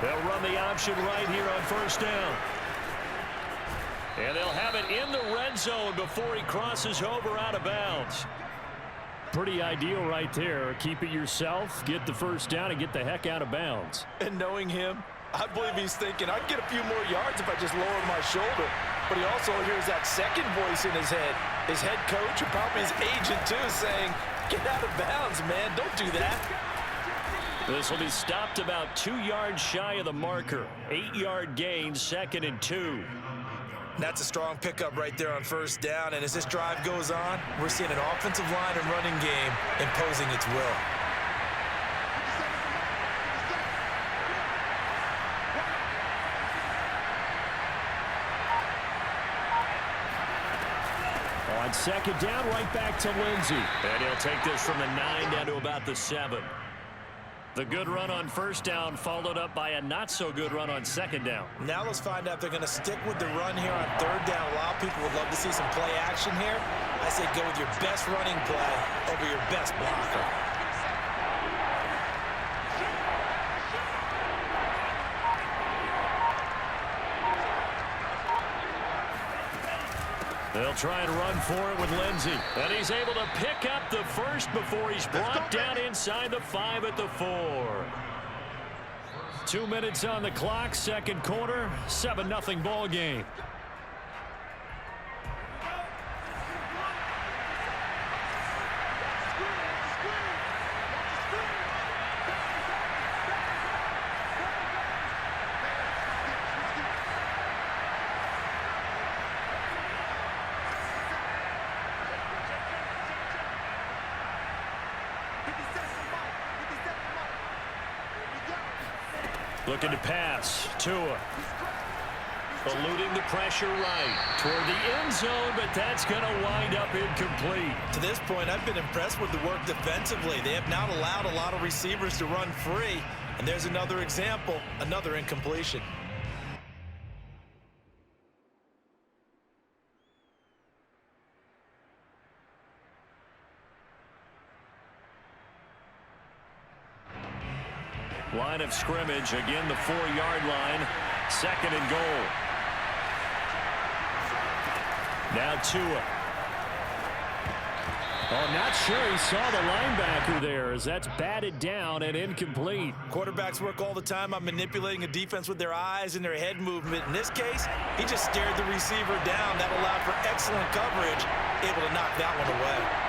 They'll run the option right here on first down. And they'll have it in the red zone before he crosses over out of bounds. Pretty ideal right there. Keep it yourself, get the first down, and get the heck out of bounds. And knowing him, I believe he's thinking, I'd get a few more yards if I just lowered my shoulder. But he also hears that second voice in his head. His head coach, or probably his agent too, saying, get out of bounds, man. Don't do that. This will be stopped about 2 yards shy of the marker. 8-yard gain, 2nd and 2. That's a strong pickup right there on first down. And as this drive goes on, we're seeing an offensive line and running game imposing its will. On second down, right back to Lindsey. And he'll take this from the 9 down to about the 7. The good run on first down followed up by a not-so-good run on second down. Now let's find out if they're going to stick with the run here on third down. A lot of people would love to see some play action here. I say go with your best running play over your best blocker. They'll try and run for it with Lindsey. And he's able to pick up the first before he's brought down inside the 5 at the 4. 2 minutes on the clock, second quarter, 7-0 ball game. Looking to pass. Tua. Eluding the pressure right toward the end zone, but that's going to wind up incomplete. To this point, I've been impressed with the work defensively. They have not allowed a lot of receivers to run free. And there's another example, another incompletion. Line of scrimmage, again the 4-yard line, 2nd and goal. Now Tua. Oh, not sure he saw the linebacker there as that's batted down and incomplete. Quarterbacks work all the time on manipulating a defense with their eyes and their head movement. In this case, he just stared the receiver down. That allowed for excellent coverage, able to knock that one away.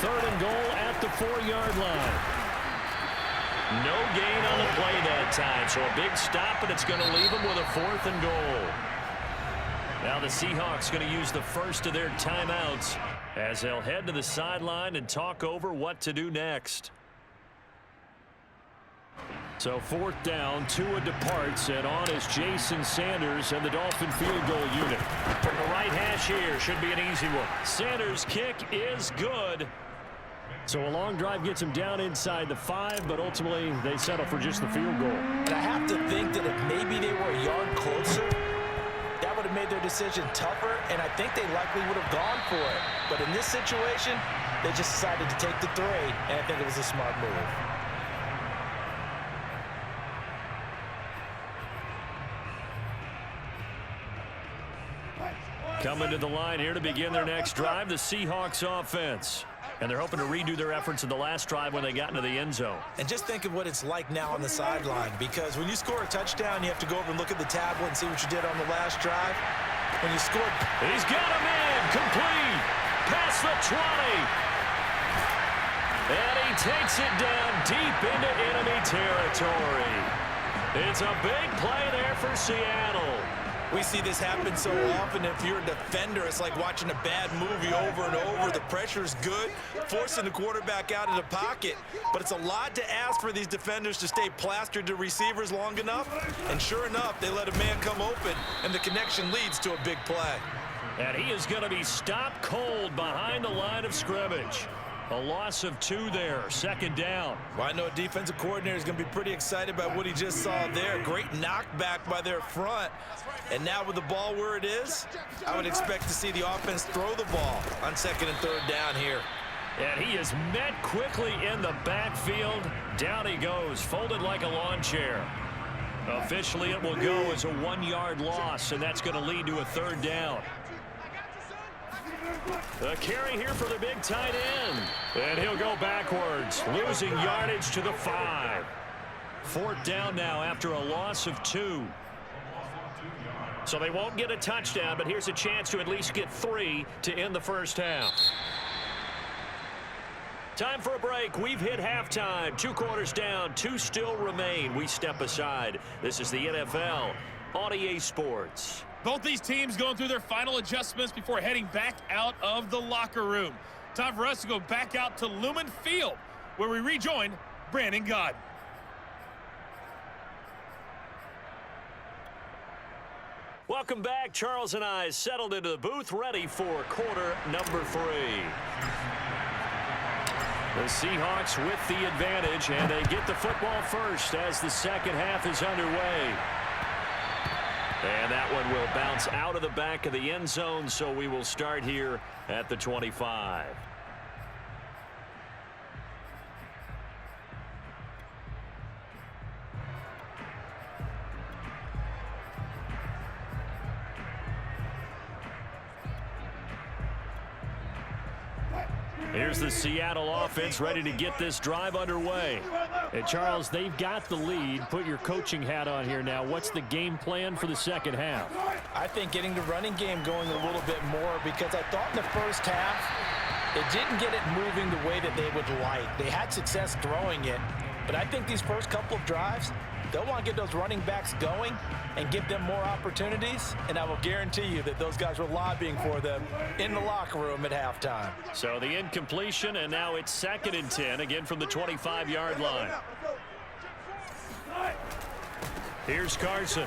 Third and goal at the 4-yard line. No gain on the play that time, so a big stop, and it's going to leave them with a 4th and goal. Now the Seahawks going to use the first of their timeouts as they'll head to the sideline and talk over what to do next. So 4th down, Tua departs, and on is Jason Sanders and the Dolphin field goal unit. From the right hash here, should be an easy one. Sanders' kick is good. So a long drive gets him down inside the 5, but ultimately they settle for just the field goal. And I have to think that if maybe they were a yard closer, that would have made their decision tougher, and I think they likely would have gone for it. But in this situation, they just decided to take the 3, and I think it was a smart move. Coming to the line here to begin their next drive, the Seahawks offense. And they're hoping to redo their efforts in the last drive when they got into the end zone. And just think of what it's like now on the sideline, because when you score a touchdown, you have to go over and look at the tablet and see what you did on the last drive. When you scored... He's got a man complete. Past the 20. And he takes it down deep into enemy territory. It's a big play there for Seattle. We see this happen so often. If you're a defender, it's like watching a bad movie over and over. The pressure's good, forcing the quarterback out of the pocket. But it's a lot to ask for these defenders to stay plastered to receivers long enough. And sure enough, they let a man come open, and the connection leads to a big play. And he is going to be stopped cold behind the line of scrimmage. A loss of 2 there. 2nd down. Well, I know a defensive coordinator is going to be pretty excited about what he just saw there. Great knockback by their front. And now with the ball where it is, I would expect to see the offense throw the ball on 2nd and 3rd down here. And he is met quickly in the backfield. Down he goes, folded like a lawn chair. Officially, it will go as a 1-yard loss, and that's going to lead to a 3rd down. The carry here for the big tight end. And he'll go backwards, losing yardage to the 5. 4th down now after a loss of 2. So they won't get a touchdown, but here's a chance to at least get 3 to end the first half. Time for a break. We've hit halftime. 2 quarters down, 2 still remain. We step aside. This is the NFL on EA Sports. Both these teams going through their final adjustments before heading back out of the locker room. Time for us to go back out to Lumen Field, where we rejoin Brandon Gaudin. Welcome back. Charles and I settled into the booth, ready for quarter number 3. The Seahawks with the advantage, and they get the football first as the second half is underway. And that one will bounce out of the back of the end zone, so we will start here at the 25. Here's the Seattle offense ready to get this drive underway. And Charles, they've got the lead. Put your coaching hat on here now. What's the game plan for the second half? I think getting the running game going a little bit more, because I thought in the first half it didn't get it moving the way that they would like. They had success throwing it, but I think these first couple of drives, they'll want to get those running backs going and give them more opportunities, and I will guarantee you that those guys were lobbying for them in the locker room at halftime. So the incompletion, and now it's 2nd and 10, again from the 25-yard line. Here's Carson.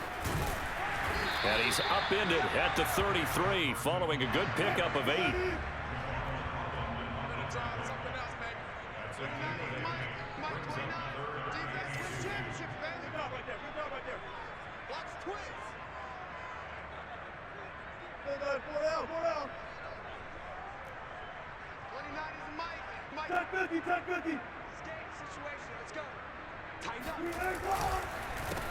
And he's upended at the 33, following a good pickup of 8.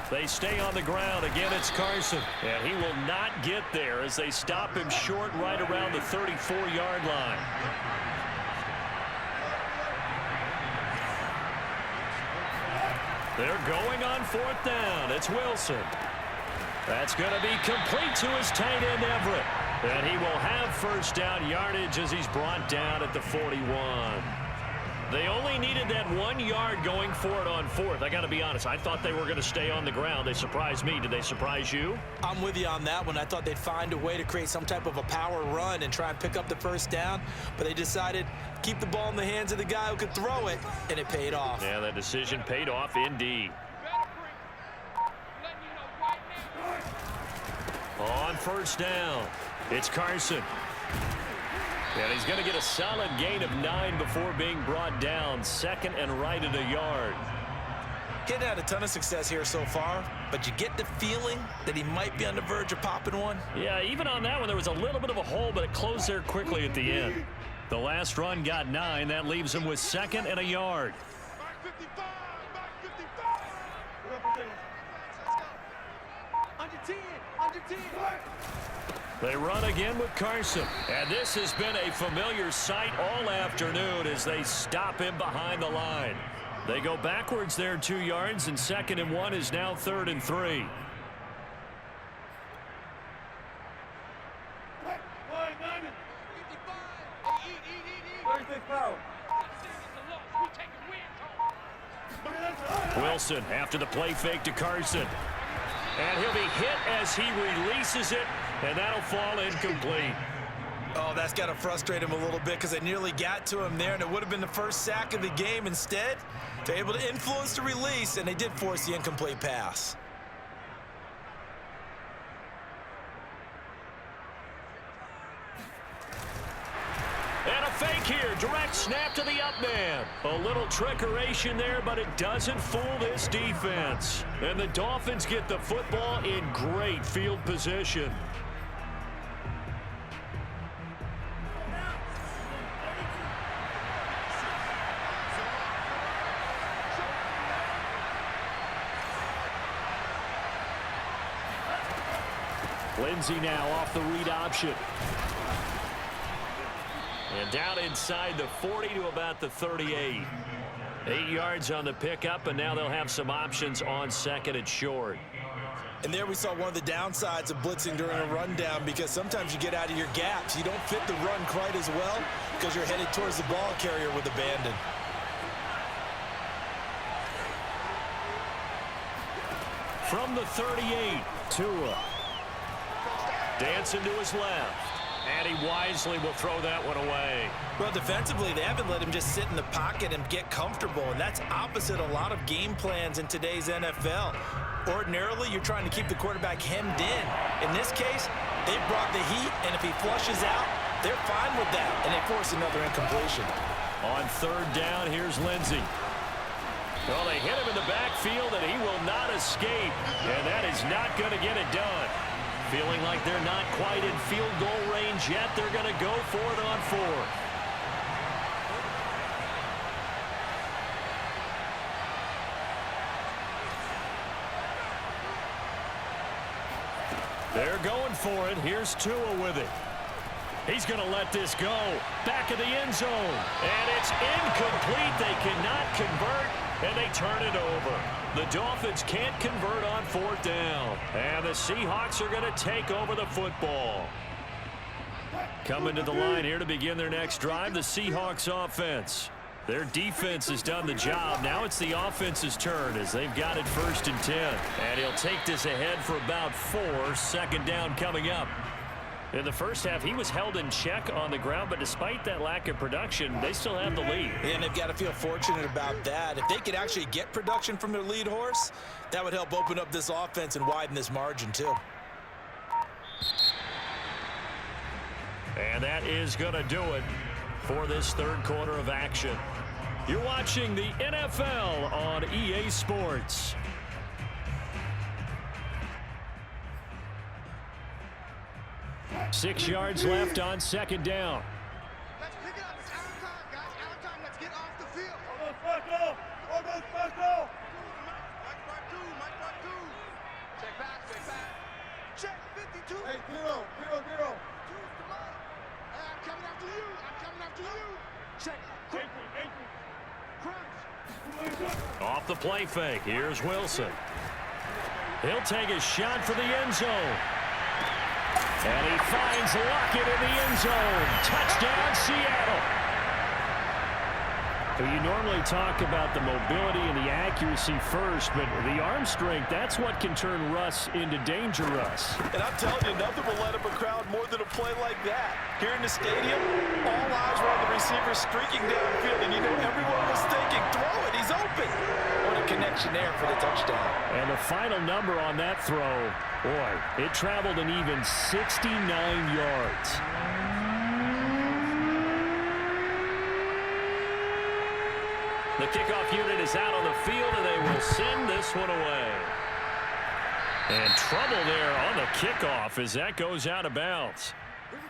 They stay on the ground. Again, it's Carson. And he will not get there as they stop him short right around the 34-yard line. They're going on 4th down. It's Wilson. That's going to be complete to his tight end, Everett. And he will have first down yardage as he's brought down at the 41. They only needed that 1 yard going for it on 4th. I got to be honest, I thought they were going to stay on the ground. They surprised me. Did they surprise you? I'm with you on that one. I thought they'd find a way to create some type of a power run and try and pick up the first down, but they decided keep the ball in the hands of the guy who could throw it, and it paid off. Yeah, that decision paid off indeed. On first down, it's Carson. And he's going to get a solid gain of 9 before being brought down. 2nd and right at a yard. Getting had a ton of success here so far, but you get the feeling that he might be on the verge of popping one. Yeah, even on that one, there was a little bit of a hole, but it closed there quickly at the end. The last run got 9. That leaves him with 2nd and a yard. They run again with Carson. And this has been a familiar sight all afternoon as they stop him behind the line. They go backwards there 2 yards, and 2nd and 1 is now 3rd and 3. Wilson after the play fake to Carson. And he'll be hit as he releases it, and that'll fall incomplete. Oh, that's got to frustrate him a little bit because they nearly got to him there, and it would have been the first sack of the game. Instead, they're able to influence the release, and they did force the incomplete pass. And a fake here. Direct snap to the up man. A little trickeration there, but it doesn't fool this defense. And the Dolphins get the football in great field position. Lindsey now off the read option. And down inside the 40 to about the 38. 8 yards on the pickup, and now they'll have some options on second and short. And there we saw one of the downsides of blitzing during a rundown, because sometimes you get out of your gaps. You don't fit the run quite as well because you're headed towards the ball carrier with abandon. From the 38, Tua. Dancing to his left. And he wisely will throw that one away. Well, defensively, they haven't let him just sit in the pocket and get comfortable, and that's opposite a lot of game plans in today's NFL. Ordinarily, you're trying to keep the quarterback hemmed in. In this case, they brought the heat, and if he flushes out, they're fine with that, and they force another incompletion. On third down, here's Lindsey. Well, they hit him in the backfield, and he will not escape, and that is not going to get it done. Feeling like they're not quite in field goal range yet, they're going to go for it on fourth. They're going for it. Here's Tua with it. He's going to let this go. Back of the end zone. And it's incomplete. They cannot convert, and they turn it over. The Dolphins can't convert on fourth down. And the Seahawks are going to take over the football. Coming to the line here to begin their next drive, the Seahawks offense. Their defense has done the job. Now it's the offense's turn as they've got it first and 10. And he'll take this ahead for about 4. Second down coming up. In the first half, he was held in check on the ground, but despite that lack of production, they still have the lead. And they've got to feel fortunate about that. If they could actually get production from their lead horse, that would help open up this offense and widen this margin too. And that is going to do it for this third quarter of action. You're watching the NFL on EA Sports. Six yards left on second down. Let's pick it up. It's our time, guys. Our time. Let's get off the field. Almost back off. Almost back off. Mike part two. Check back. Check 52. Hey, zero. Two's the mark. Hey, I'm coming after you. Check. Crunch. Off the play fake. Here's Wilson. He'll take a shot for the end zone. And he finds Lockett in the end zone. Touchdown, Seattle. Well, you normally talk about the mobility and the accuracy first, but the arm strength, that's what can turn Russ into danger Russ. And I'm telling you, nothing will let up a crowd more than a play like that. Here in the stadium, all eyes were on the receiver streaking downfield, and you know everyone was thinking, throw it, he's open. What a connection there for the touchdown. And the final number on that throw, boy, it traveled an even 69 yards. The kickoff unit is out on the field, and they will send this one away. And trouble there on the kickoff as that goes out of bounds.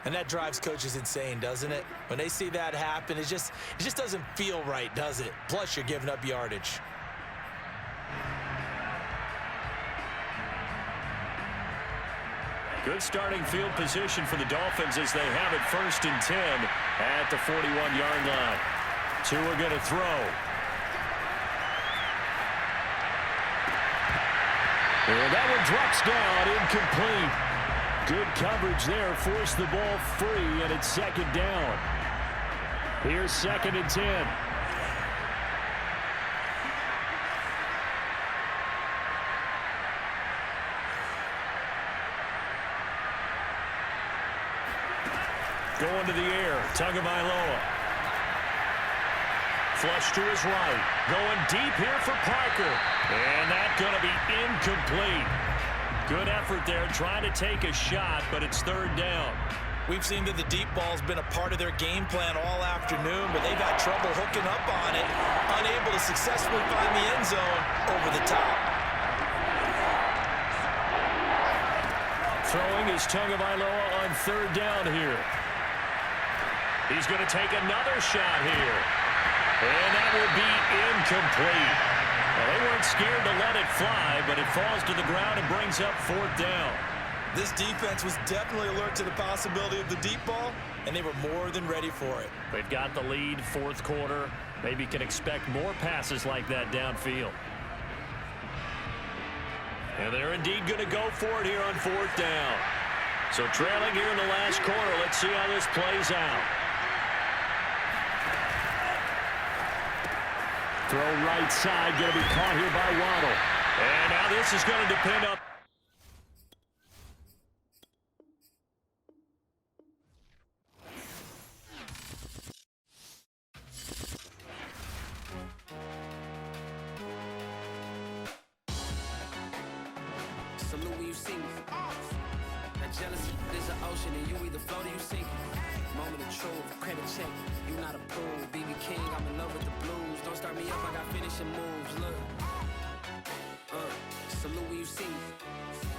And that drives coaches insane, doesn't it? When they see that happen, it just doesn't feel right, does it? Plus, you're giving up yardage. Good starting field position for the Dolphins as they have it first and 10 at the 41-yard line. Tua going to throw. And that one drops down, incomplete. Good coverage there, forced the ball free, and it's second down. Here's second and 10. Going to the air, Tagovailoa. Flush to his right. Going deep here for Parker. And that's going to be incomplete. Good effort there trying to take a shot, but it's third down. We've seen that the deep ball's been a part of their game plan all afternoon, but they've had trouble hooking up on it, unable to successfully find the end zone over the top. Throwing is Tagovailoa on third down here. He's going to take another shot here. And that will be incomplete. Well, they weren't scared to let it fly, but it falls to the ground and brings up fourth down. This defense was definitely alert to the possibility of the deep ball, and they were more than ready for it. They've got the lead, fourth quarter. Maybe can expect more passes like that downfield. And they're indeed going to go for it here on fourth down. So trailing here in the last quarter. Let's see how this plays out. Throw right side, going to be caught here by Waddle. And now this is going to depend on... Salute when you see me. That jealousy is an ocean, and you either float or you sink. Moment of truth, credit check. You not approved. BB King, I'm in love with the blues. Don't start me up, I got finishing moves. Look. Salute when you see me.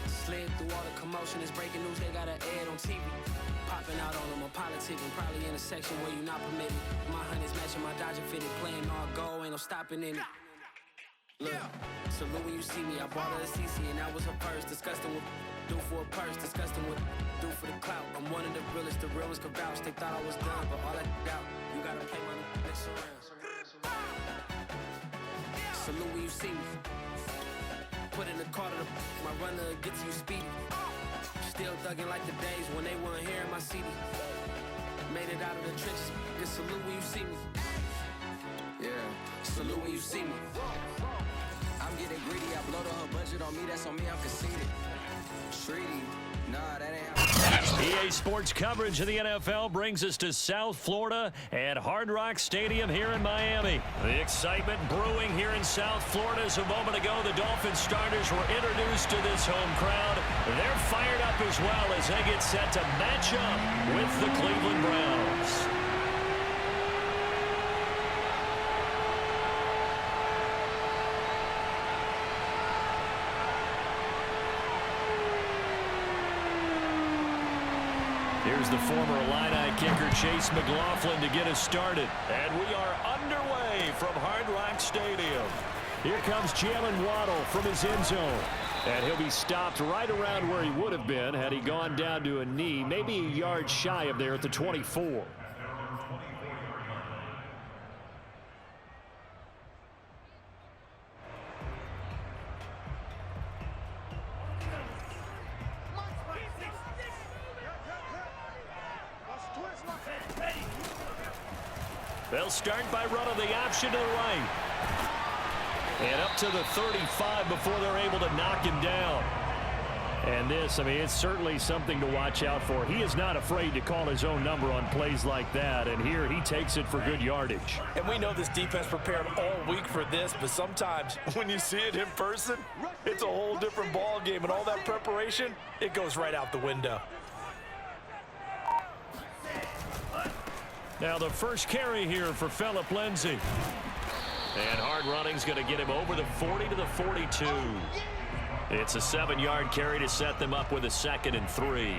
Slid through all the commotion. It's breaking news, they got an ad on TV. Popping out on them, I'm politicking. Probably in a section where you not permitted. My honey's matching my Dodger fitted. Playing all goal, ain't no stopping in it. Look, salute when you see me. I bought her a CC and that was her first. Disgusting with do for a purse. Disgusting with do for the clout. I'm one of the realest, the realest could vouch. They thought I was done, but all I out. You gotta play my next around. Salute when you see me. Put in the car to the my runner gets you speedy. Still thugging like the days when they weren't here in my CD. Made it out of the trenches. Just salute when you see me. Yeah, salute when you see me. I'm getting greedy, I blow the whole budget on me, that's on me, I'm conceited. Treaty, nah, that ain't how. EA Sports coverage of the NFL brings us to South Florida at Hard Rock Stadium here in Miami. The excitement brewing here in South Florida as a moment ago the Dolphins starters were introduced to this home crowd. They're fired up as well as they get set to match up with the Cleveland Browns. Here's the former Illini kicker Chase McLaughlin to get us started. And we are underway from Hard Rock Stadium. Here comes Jalen Waddle from his end zone. And he'll be stopped right around where he would have been had he gone down to a knee, maybe a yard shy of there at the 24. They'll start by running the option to the right. And up to the 35 before they're able to knock him down. And this, I mean, it's certainly something to watch out for. He is not afraid to call his own number on plays like that. And here he takes it for good yardage. And we know this defense prepared all week for this, but sometimes when you see it in person, it's a whole different ball game. And all that preparation, it goes right out the window. Now the first carry here for Phillip Lindsay. And hard running's going to get him over the 40 to the 42. It's a 7-yard carry to set them up with a 2nd and 3.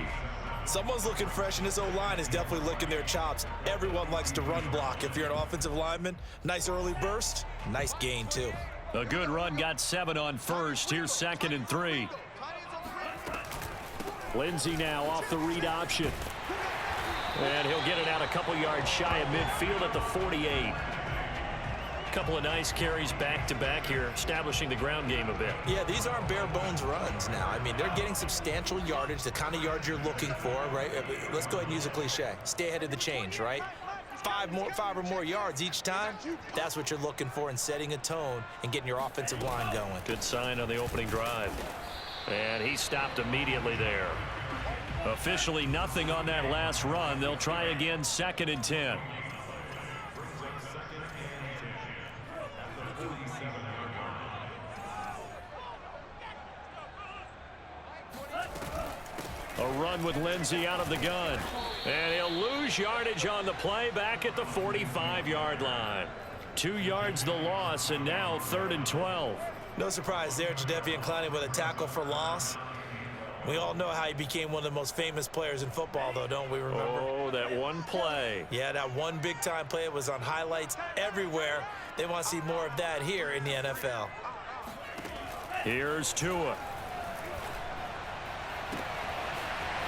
Someone's looking fresh, and this O-line is definitely licking their chops. Everyone likes to run block. If you're an offensive lineman, nice early burst, nice gain too. A good run, got 7 on first. Here's 2nd and 3. Lindsay now off the read option. And he'll get it out a couple yards shy of midfield at the 48. Couple of nice carries back-to-back here, establishing the ground game a bit. Yeah, these aren't bare-bones runs now. I mean, they're getting substantial yardage, the kind of yards you're looking for, right? Let's go ahead and use a cliche. Stay ahead of the change, right? 5 or more yards each time, that's what you're looking for in setting a tone and getting your offensive line going. Good sign on the opening drive. And he stopped immediately there. Officially nothing on that last run. They'll try again, 2nd and 10. A run with Lindsey out of the gun. And he'll lose yardage on the play back at the 45-yard line. 2 yards the loss, and now 3rd and 12. No surprise there, Jadeveon Clowney with a tackle for loss. We all know how he became one of the most famous players in football, though, don't we remember? Oh, that one play. Yeah, that one big-time play. It was on highlights everywhere. They want to see more of that here in the NFL. Here's Tua.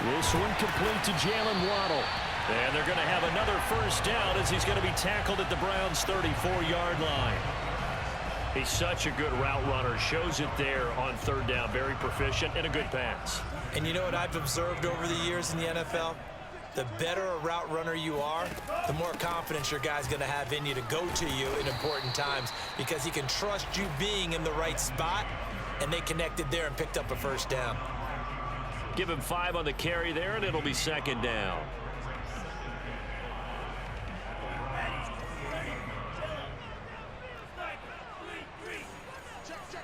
This one complete to Jalen Waddle. And they're going to have another first down as he's going to be tackled at the Browns' 34-yard line. He's such a good route runner. Shows it there on 3rd down. Very proficient and a good pass. And you know what I've observed over the years in the NFL? The better a route runner you are, the more confidence your guy's going to have in you to go to you in important times because he can trust you being in the right spot, and they connected there and picked up a first down. Give him 5 on the carry there, and it'll be 2nd down.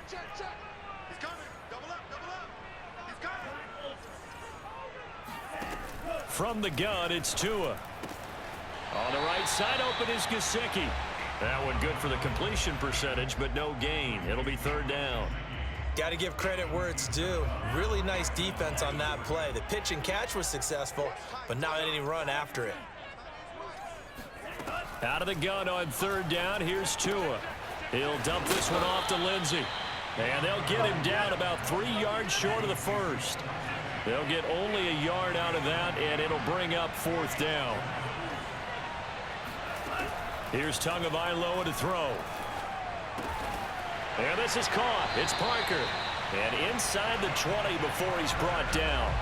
He's coming. Double up. He's coming. From the gun, it's Tua. On the right side, open is Gesicki. That one good for the completion percentage, but no gain. It'll be 3rd down. Got to give credit where it's due. Really nice defense on that play. The pitch and catch was successful, but not any run after it. Out of the gun on 3rd down, here's Tua. He'll dump this one off to Lindsey. And they'll get him down about 3 yards short of the first. They'll get only a yard out of that, and it'll bring up 4th down. Here's Tagovailoa to throw. And this is caught. It's Parker. And inside the 20 before he's brought down.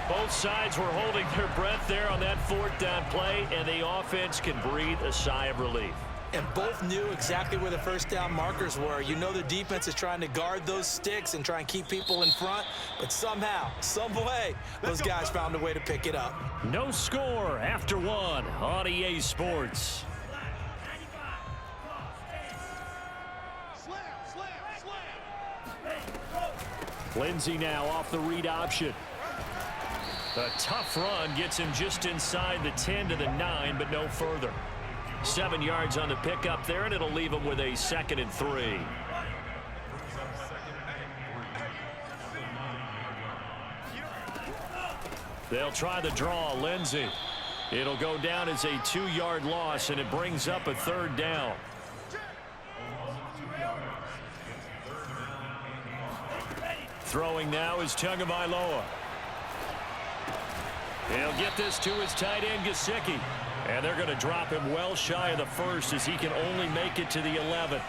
Both sides were holding their breath there on that 4th down play, and the offense can breathe a sigh of relief. And both knew exactly where the first down markers were. You know the defense is trying to guard those sticks and try and keep people in front, but somehow, some way, those guys found a way to pick it up. No score after 1 on EA Sports. Lindsey now off the read option. A tough run gets him just inside the 10 to the 9, but no further. 7 yards on the pickup there, and it'll leave him with a 2nd and 3. They'll try the draw. Lindsey. It'll go down as a 2-yard loss, and it brings up a 3rd down. Throwing now is Tagovailoa. He'll get this to his tight end, Gesicki. And they're going to drop him well shy of the first as he can only make it to the 11.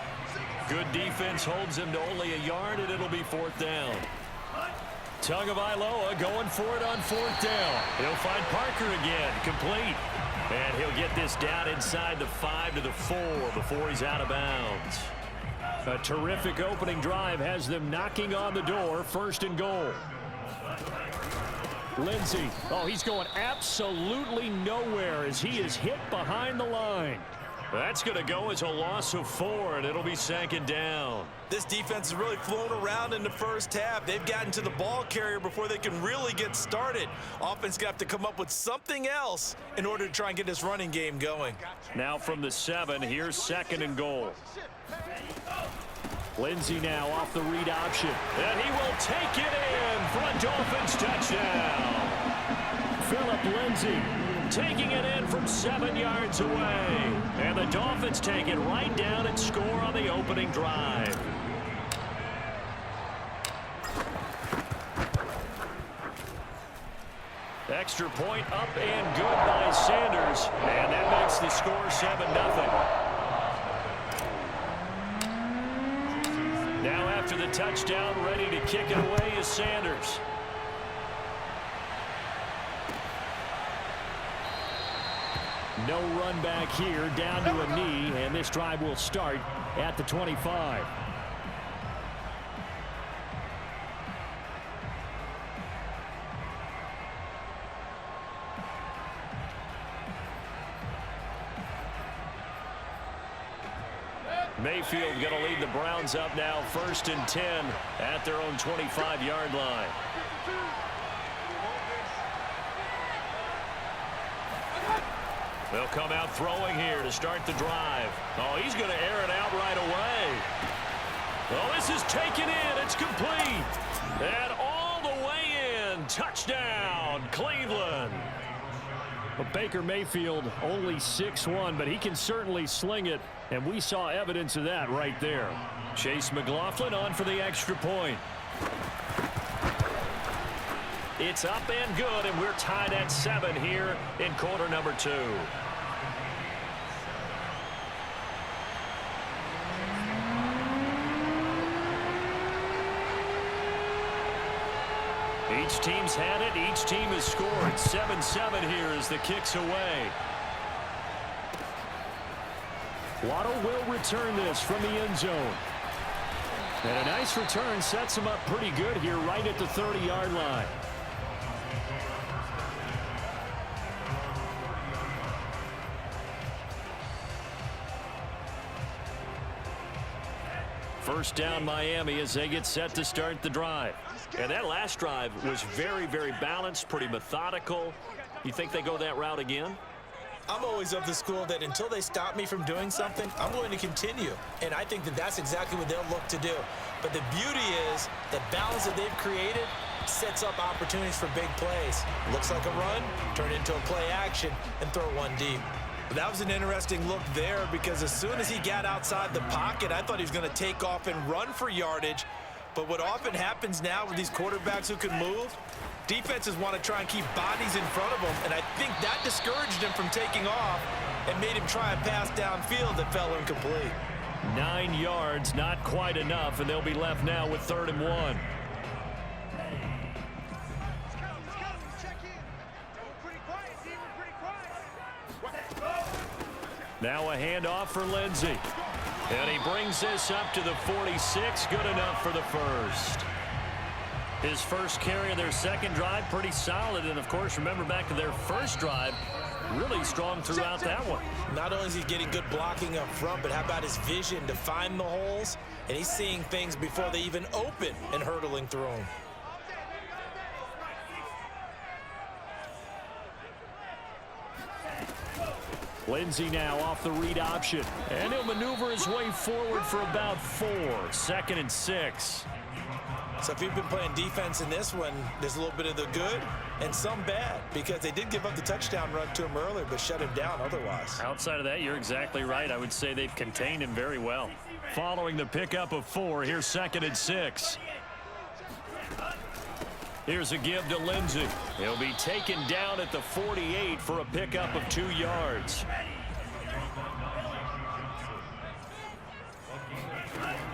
Good defense holds him to only a yard, and it'll be 4th down. Tagovailoa going for it on 4th down. He'll find Parker again, complete. And he'll get this down inside the 5 to the 4 before he's out of bounds. A terrific opening drive has them knocking on the door. 1st and goal. Lindsey, oh, he's going absolutely nowhere as he is hit behind the line. That's going to go as a loss of 4, and it'll be 2nd down. This defense has really flown around in the first half. They've gotten to the ball carrier before they can really get started. Offense got to come up with something else in order to try and get this running game going. Now from the 7, here's 2nd and goal. Lindsey now off the read option, and he will take it in for a Dolphins touchdown. Phillip Lindsey taking it in from 7 yards away, and the Dolphins take it right down and score on the opening drive. Extra point up and good by Sanders, and that makes the score 7-0. Now after the touchdown, ready to kick it away is Sanders. No run back here, down to a knee, and this drive will start at the 25. Mayfield going to lead the Browns up now, 1st and 10 at their own 25-yard line. They'll come out throwing here to start the drive. Oh, he's going to air it out right away. Oh, this is taken in. It's complete. And all the way in. Touchdown, Cleveland. Well, Baker Mayfield only 6'1", but he can certainly sling it, and we saw evidence of that right there. Chase McLaughlin on for the extra point. It's up and good, and we're tied at 7 here in quarter number 2. Each team's had it. Each team has scored. 7-7 here as the kick's away. Waddle will return this from the end zone. And a nice return sets him up pretty good here right at the 30-yard line. First down Miami as they get set to start the drive. And that last drive was very, very balanced, pretty methodical. You think they go that route again? I'm always of the school that until they stop me from doing something, I'm going to continue. And I think that that's exactly what they'll look to do. But the beauty is the balance that they've created sets up opportunities for big plays. Looks like a run, turn into a play action, and throw one deep. That was an interesting look there because as soon as he got outside the pocket, I thought he was going to take off and run for yardage. But what often happens now with these quarterbacks who can move, defenses want to try and keep bodies in front of them, and I think that discouraged him from taking off and made him try a pass downfield that fell incomplete. 9 yards, not quite enough, and they'll be left now with 3rd and 1. Now a handoff for Lindsey. And he brings this up to the 46. Good enough for the first. His first carry of their second drive, pretty solid. And, of course, remember back to their first drive, really strong throughout that one. Not only is he getting good blocking up front, but how about his vision to find the holes? And he's seeing things before they even open and hurtling through them. Lindsey now off the read option. And he'll maneuver his way forward for about 4. 2nd and 6. So if you've been playing defense in this one, there's a little bit of the good and some bad because they did give up the touchdown run to him earlier but shut him down otherwise. Outside of that, you're exactly right. I would say they've contained him very well. Following the pickup of 4, here's 2nd and 6. Here's a give to Lindsey. He'll be taken down at the 48 for a pickup of 2 yards.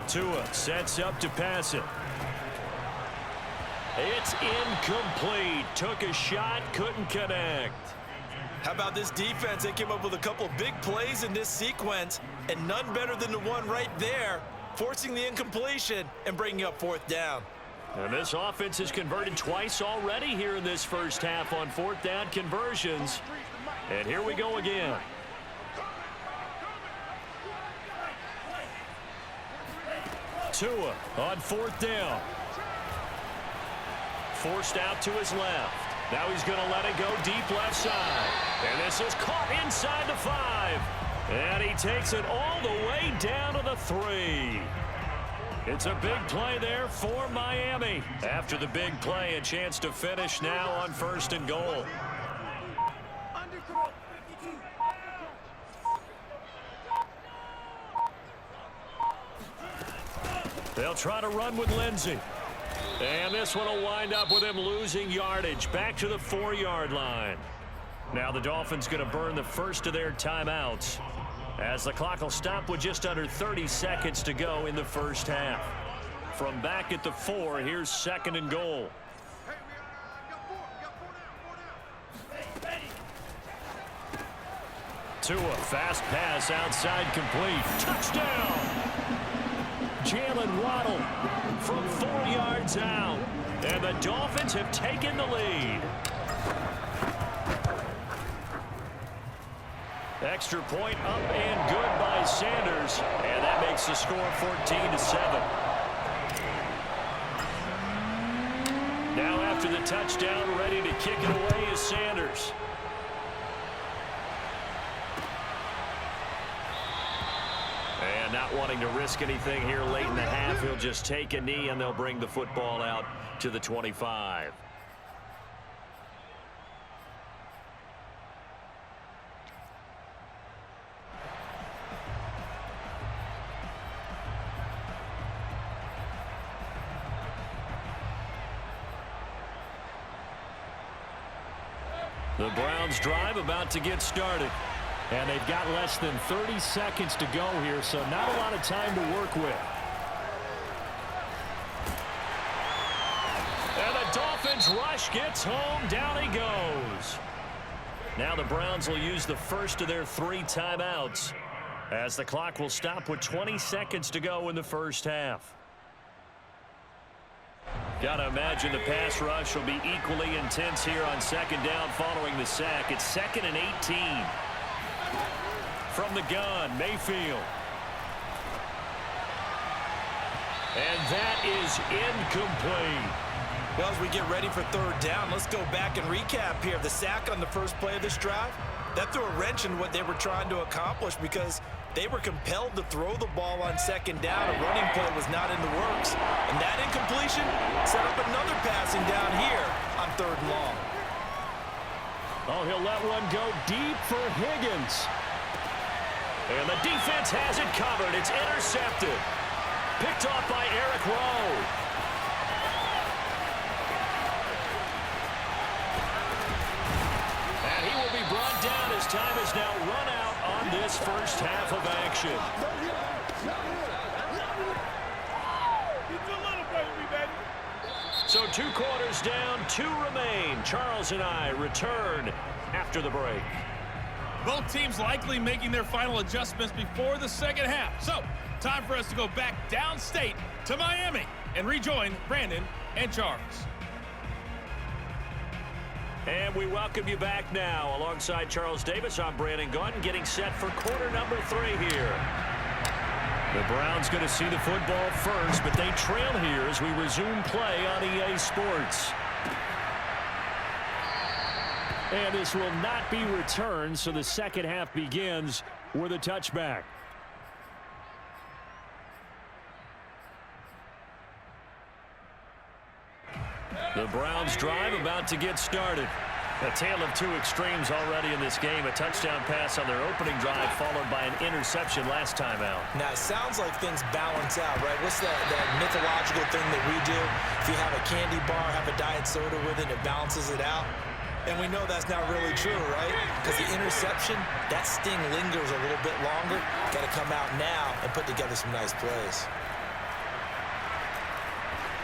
Tua sets up to pass it. It's incomplete. Took a shot, couldn't connect. How about this defense? They came up with a couple big plays in this sequence, and none better than the one right there, forcing the incompletion and bringing up 4th down. And this offense has converted twice already here in this first half on 4th down conversions. And here we go again. Tua on 4th down. Forced out to his left. Now he's going to let it go deep left side. And this is caught inside the 5. And he takes it all the way down to the 3. It's a big play there for Miami. After the big play, a chance to finish now on 1st and goal. They'll try to run with Lindsey. And this one will wind up with him losing yardage back to the 4-yard line. Now the Dolphins going to burn the first of their timeouts as the clock will stop with just under 30 seconds to go in the first half. From back at the 4, here's 2nd and goal. Tua, fast pass outside complete. Touchdown! Jalen Waddle from 4 yards out. And the Dolphins have taken the lead. Extra point up and good by Sanders. And that makes the score 14-7. Now after the touchdown, ready to kick it away is Sanders. not wanting to risk anything here late in the half. He'll just take a knee, and they'll bring the football out to the 25. The Browns drive about to get started. And they've got less than 30 seconds to go here, so not a lot of time to work with. And the Dolphins rush gets home. Down he goes. Now the Browns will use the first of their 3 timeouts, as the clock will stop with 20 seconds to go in the first half. Got to imagine the pass rush will be equally intense here on second down following the sack. It's 2nd and 18. From the gun, Mayfield. And that is incomplete. Well, as we get ready for third down, let's go back and recap here. The sack on the first play of this drive, that threw a wrench in what they were trying to accomplish because they were compelled to throw the ball on second down. A running play was not in the works. And that incompletion set up another passing down here on 3rd and long. Oh, he'll let one go deep for Higgins. And the defense has it covered. It's intercepted. Picked off by Eric Rowe. And he will be brought down as time is now run out on this first half of action. So 2 quarters down, 2 remain. Charles and I return after the break. Both teams likely making their final adjustments before the second half. So, time for us to go back downstate to Miami and rejoin Brandon and Charles. And we welcome you back now. Alongside Charles Davis, I'm Brandon Gaudin, getting set for quarter number 3 here. The Browns going to see the football first, but they trail here as we resume play on EA Sports. And this will not be returned, so the second half begins with a touchback. The Browns drive about to get started. A tale of 2 extremes already in this game. A touchdown pass on their opening drive followed by an interception last time out. Now, it sounds like things balance out, right? What's that mythological thing that we do? If you have a candy bar, have a diet soda with it, it balances it out. And we know that's not really true, right? Because the interception, that sting lingers a little bit longer. Got to come out now and put together some nice plays.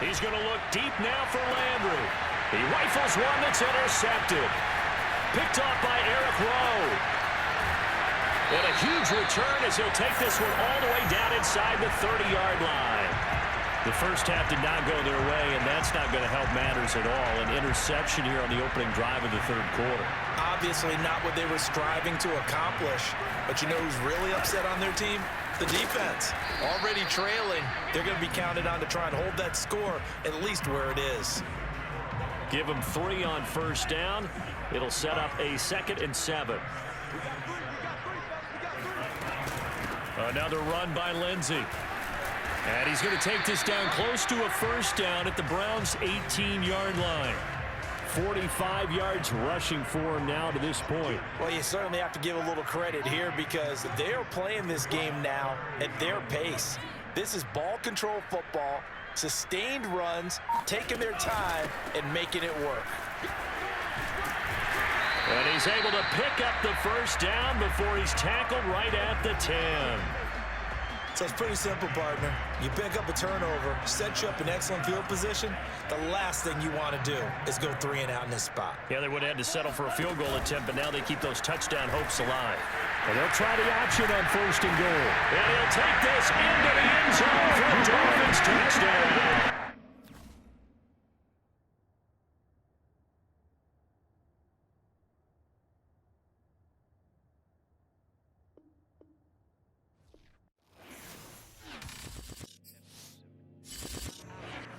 He's going to look deep now for Landry. He rifles one that's intercepted. Picked off by Eric Rowe. And a huge return as he'll take this one all the way down inside the 30-yard line. The first half did not go their way, and that's not going to help matters at all. An interception here on the opening drive of the 3rd quarter. Obviously not what they were striving to accomplish. But you know who's really upset on their team? The defense. Already trailing. They're going to be counted on to try and hold that score at least where it is. Give them 3 on first down. It'll set up a 2nd and 7. Another run by Lindsey. And he's going to take this down close to a first down at the Browns' 18-yard line. 45 yards rushing for him now to this point. Well, you certainly have to give a little credit here because they are playing this game now at their pace. This is ball control football, sustained runs, taking their time and making it work. And he's able to pick up the first down before he's tackled right at the 10. So it's pretty simple, partner. You pick up a turnover, set you up in excellent field position. The last thing you want to do is go 3 and out in this spot. Yeah, they would have had to settle for a field goal attempt, but now they keep those touchdown hopes alive. And they'll try the option on 1st and goal. And he'll take this